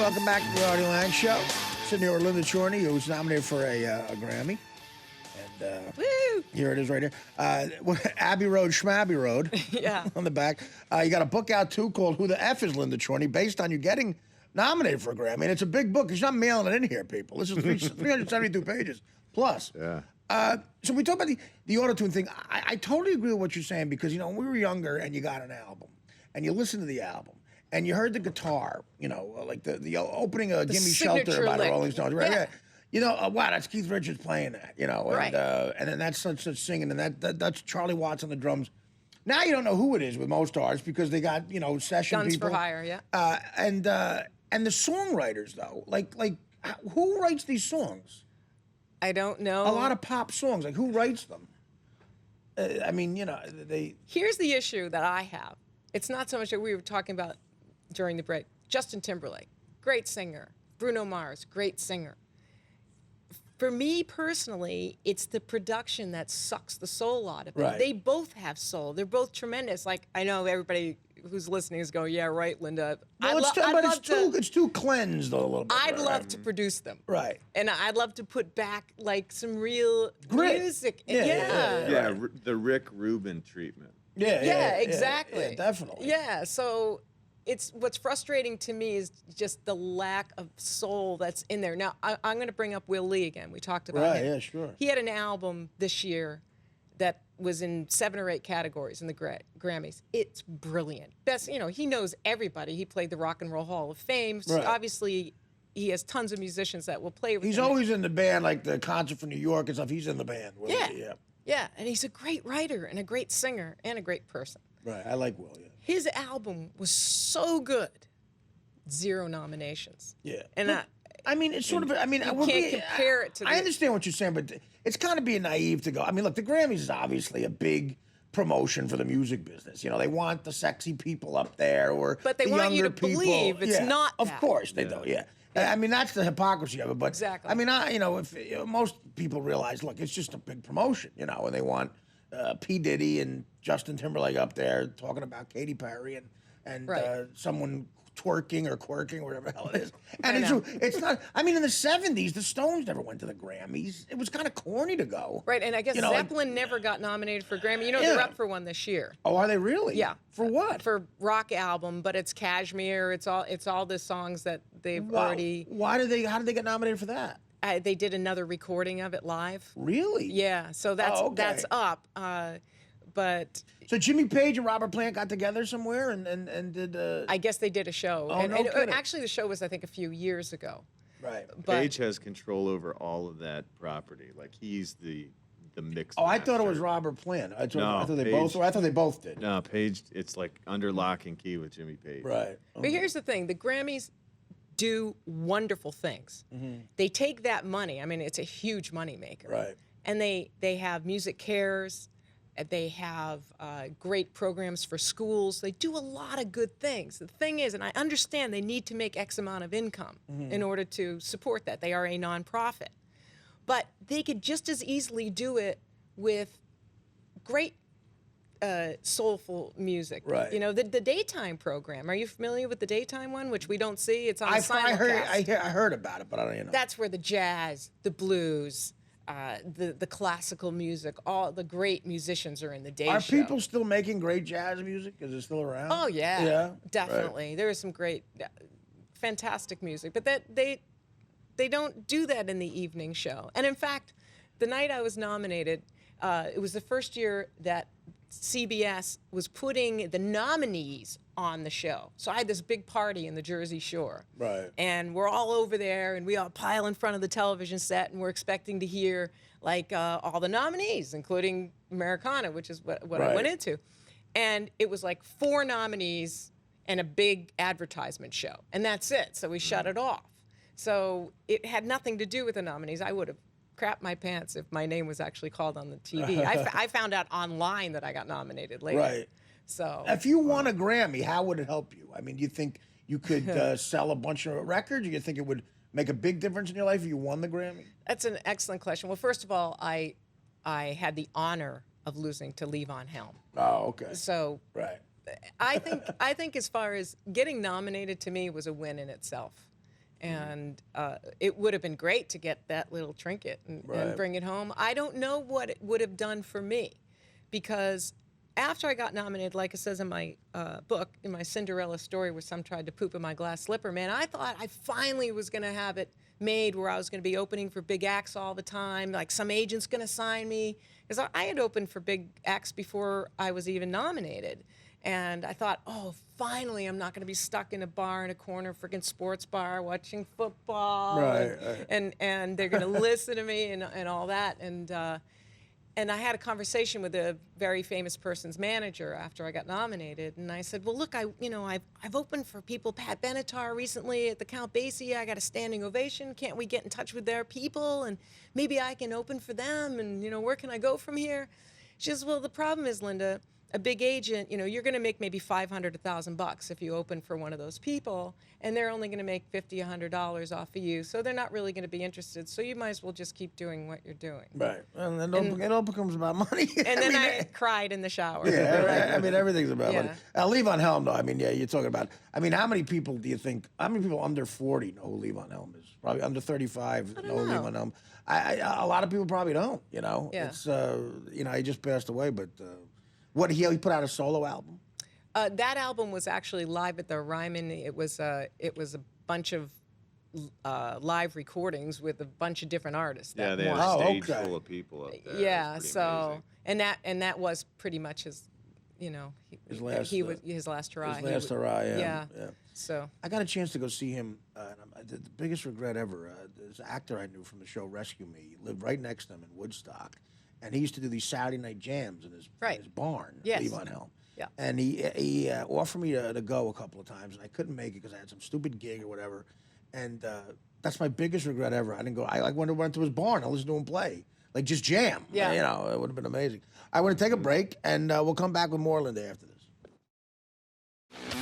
Welcome back to the Artie Lange Show. Sitting here with Linda Chorney, who was nominated for a Grammy. And Woo! here it is right here. Abbey Road, Schmabby Road. Yeah. On the back. You got a book out, too, called Who the F is Linda Chorney, based on you getting nominated for a Grammy. And it's a big book. You're not mailing it in here, people. This is 372 pages plus. Yeah. So we talk about the auto-tune thing. I totally agree with what you're saying because, when we were younger and you got an album and you listened to the album, and you heard the guitar, like the opening of Gimme Shelter by the Rolling Stones, right? Yeah. Wow, that's Keith Richards playing that, Right. And then that's such singing, and that's Charlie Watts on the drums. Now you don't know who it is with most artists because they got, session Guns people. for hire, yeah. And the songwriters, though, like who writes these songs? I don't know. A lot of pop songs, like who writes them? They... Here's the issue that I have. It's not so much that we were talking about during the break. Justin Timberlake, great singer. Bruno Mars, great singer. For me personally, it's the production that sucks the soul out of it. Right. They both have soul. They're both tremendous. Like, I know everybody who's listening is going, yeah, right, Linda. Well, it's too cleansed, though, a little bit. I'd love to produce them. Right. And I'd love to put back, like, some real Grit. music. Yeah, the Rick Rubin treatment. Yeah, exactly. Yeah, definitely. Yeah, so it's what's frustrating to me is just the lack of soul that's in there. Now, I'm going to bring up Will Lee again. We talked about him. Right, yeah, sure. He had an album this year that was in 7 or 8 categories in the Grammys. It's brilliant. Best, he knows everybody. He played the Rock and Roll Hall of Fame. So right. Obviously, he has tons of musicians that will play with him. He's always in the band, like the concert for New York and stuff. He's in the band. Will he? Yeah, and he's a great writer and a great singer and a great person. Right, I like Will, yeah. His album was so good, 0 nominations. Yeah. And it's sort of, you can't compare it to I understand what you're saying, but it's kind of being naive to go. Look, the Grammys is obviously a big promotion for the music business. They want the sexy people up there but they the want you to younger people. believe it's not Of that. course they do, yeah. That's the hypocrisy of it. But exactly. if most people realize, look, it's just a big promotion, and they want P. Diddy and Justin Timberlake up there talking about Katy Perry and right. Someone twerking or quirking, whatever the hell it is. And it's not. In the '70s, the Stones never went to the Grammys. It was kind of corny to go. Right, and I guess Zeppelin never got nominated for a Grammy. They're up for one this year. Oh, are they really? Yeah. For what? For rock album, but it's Kashmir. It's all the songs that they've already. How did they get nominated for that? They did another recording of it live. Really? Yeah. So that's up. But so Jimmy Page and Robert Plant got together somewhere and did. I guess they did a show. Oh, and, no kidding. Actually, the show was I think a few years ago. Right. But Page has control over all of that property. Like he's the mix. Oh, I thought it was Robert Plant. I thought they both did. No, Page. It's like under lock and key with Jimmy Page. Right. Okay. But here's the thing: the Grammys do wonderful things. Mm-hmm. They take that money. It's a huge money maker. Right. And they have Music Cares. They have great programs for schools. They do a lot of good things. The thing is, and I understand they need to make X amount of income in order to support that. They are a nonprofit. But they could just as easily do it with great soulful music. Right. The daytime program. Are you familiar with the daytime one, which we don't see? It's on simulcast. I heard about it, but I don't. That's where the jazz, the blues, the classical music, all the great musicians are in the day show. Are people still making great jazz music? Is it still around? Oh yeah, yeah, definitely. Right. There is some great, fantastic music, but they don't do that in the evening show. And in fact, the night I was nominated, it was the first year that CBS was putting the nominees on the show. So I had this big party in the Jersey Shore. Right. And we're all over there, and we all pile in front of the television set, and we're expecting to hear, all the nominees, including Americana, which is what right. I went into. And it was like 4 nominees and a big advertisement show. And that's it. So we shut it off. So it had nothing to do with the nominees. I would have crap my pants if my name was actually called on the TV. I found out online that I got nominated later. Right. So if you won a Grammy, how would it help you? Do you think you could sell a bunch of records? Do you think it would make a big difference in your life if you won the Grammy? That's an excellent question. Well, first of all, I had the honor of losing to Levon Helm. Oh, okay. So right. I think as far as getting nominated to me was a win in itself. And it would have been great to get that little trinket and bring it home. I don't know what it would have done for me, because after I got nominated, like it says in my book, in my Cinderella story where some tried to poop in my glass slipper, man, I thought I finally was going to have it made where I was going to be opening for big acts all the time, like some agent's going to sign me. Because I had opened for big acts before I was even nominated. And I thought, oh, finally, I'm not going to be stuck in a bar in a corner, freaking sports bar, watching football. Right. And they're going to listen to me and all that. And I had a conversation with a very famous person's manager after I got nominated, and I said, "Well, look, I've opened for people, Pat Benatar recently at the Count Basie. I got a standing ovation. Can't we get in touch with their people, and maybe I can open for them? And where can I go from here?" She says, "Well, the problem is, Linda, a big agent, you're going to make maybe $500, $1,000 if you open for one of those people, and they're only going to make $50, $100 off of you, so they're not really going to be interested. So you might as well just keep doing what you're doing." Right. And then it all becomes about money. And then I cried in the shower. Yeah, I mean, everything's about money. Yeah. Levon Helm, though, I mean, yeah, you're talking about, how many people do you think, how many people under 40 know who Levon Helm is? Probably under 35 know who Levon Helm. A lot of people probably don't, Yeah. It's, he just passed away, but what, he put out a solo album? That album was actually live at the Ryman. It was a bunch of live recordings with a bunch of different artists. Yeah, they had won. a stage full of people up there. Yeah, It was pretty so amazing. and that was pretty much his, His last, his last hurrah. His last hurrah, yeah. So I got a chance to go see him, and the biggest regret ever, this actor I knew from the show Rescue Me, he lived right next to him in Woodstock, and he used to do these Saturday night jams in his barn, Yes. Levon Helm. Yeah. And he offered me to go a couple of times, and I couldn't make it because I had some stupid gig or whatever. And that's my biggest regret ever. I didn't go. I went to his barn. I listened to him play, like just jam. Yeah. It would have been amazing. I want to take a break, and we'll come back with more Linda after this.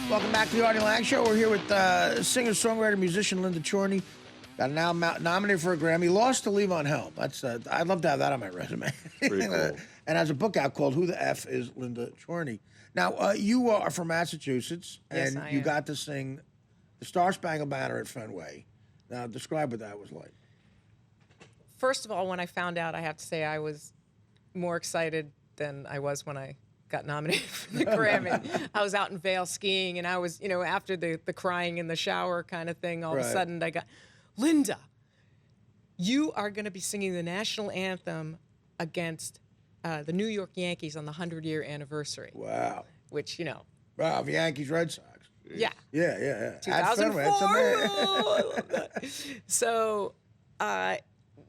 Welcome back to the Artie Lange Show. We're here with singer, songwriter, musician Linda Chorney. Got now nominated for a Grammy. Lost to Levon Helm. That's I'd love to have that on my resume. Pretty cool. And has a book out called "Who the F Is Linda Chorney." Now you are from Massachusetts, Yes, and I you am. got to sing the Star Spangled Banner at Fenway. Now describe what that was like. first of all, when I found out, I have to say I was more excited than I was when I got nominated for the Grammy. I was out in Vail skiing, and I was, after the crying in the shower kind of thing, all of a sudden I got, Linda, you are going to be singing the national anthem against the New York Yankees on the 100-year anniversary. Wow. Which, Wow, the Yankees, Red Sox. yeah. Yeah. 2004. At Fenway, that's amazing. I love that. So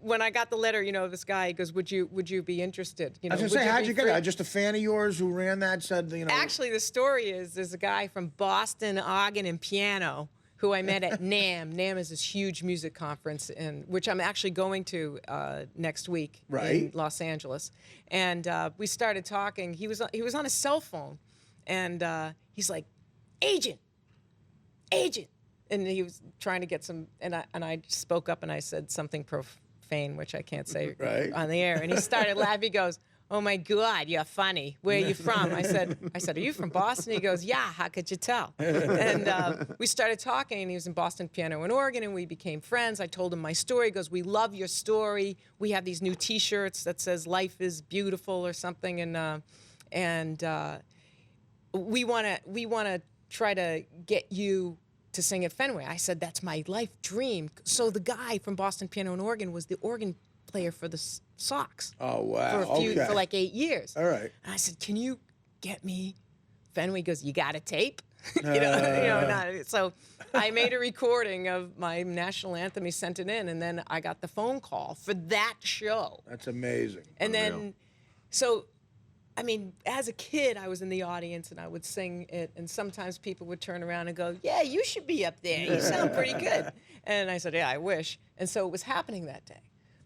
when I got the letter, this guy, he goes, would you be interested? I was going to say, how'd you get it? Just a fan of yours who ran that said, Actually, the story is there's a guy from Boston, organ and piano, who I met at NAMM. NAMM is this huge music conference, which I'm actually going to next week in Los Angeles. And we started talking. He was on a cell phone, and he's like, agent. And he was trying to get some, and I spoke up and I said something profane, which I can't say on the air. And he started laughing. He goes, "Oh my God, you're funny. Where are you from?" I said, "Are you from Boston?" He goes, "Yeah, how could you tell?" And we started talking, and he was in Boston piano and organ, and we became friends. I told him my story. He goes, "We love your story. We have these new T-shirts that says life is beautiful or something, and we want to try to get you to sing at Fenway." I said, "That's my life dream." So the guy from Boston piano and organ was the organ player for the Sox. Oh, wow. For like 8 years. All right. And I said, "Can you get me?" Fenway goes, "You got a tape?" So I made a recording of my national anthem. He sent it in, and then I got the phone call for that show. That's amazing. And then, as a kid, I was in the audience and I would sing it, and sometimes people would turn around and go, "Yeah, you should be up there. You sound pretty good." And I said, "Yeah, I wish." And so it was happening that day.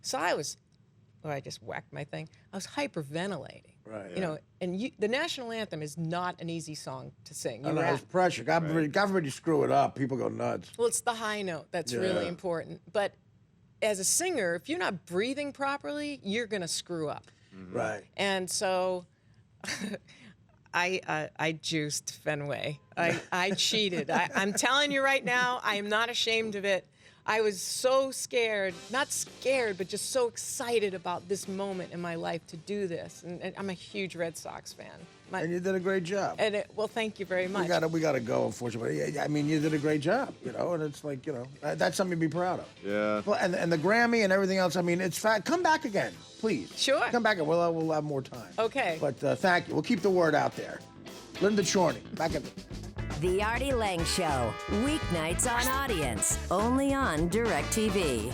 So I just whacked my thing. I was hyperventilating. Right. And the national anthem is not an easy song to sing. It's pressure. God forbid you screw it up. People go nuts. Well, it's the high note that's really important. But as a singer, if you're not breathing properly, you're going to screw up. Mm-hmm. Right. And so I juiced Fenway. I cheated. I'm telling you right now, I am not ashamed of it. I was so scared, not scared, but just so excited about this moment in my life to do this. And I'm a huge Red Sox fan. And you did a great job. Well, thank you very much. We gotta go, unfortunately. I mean, you did a great job, and it's like, that's something to be proud of. Yeah. Well, and the Grammy and everything else, I mean, it's fact. Come back again, please. Sure. Come back and we'll have more time. Okay. But thank you. We'll keep the word out there. Linda Chorney, back at The Artie Lange Show, weeknights on Audience, only on DirecTV.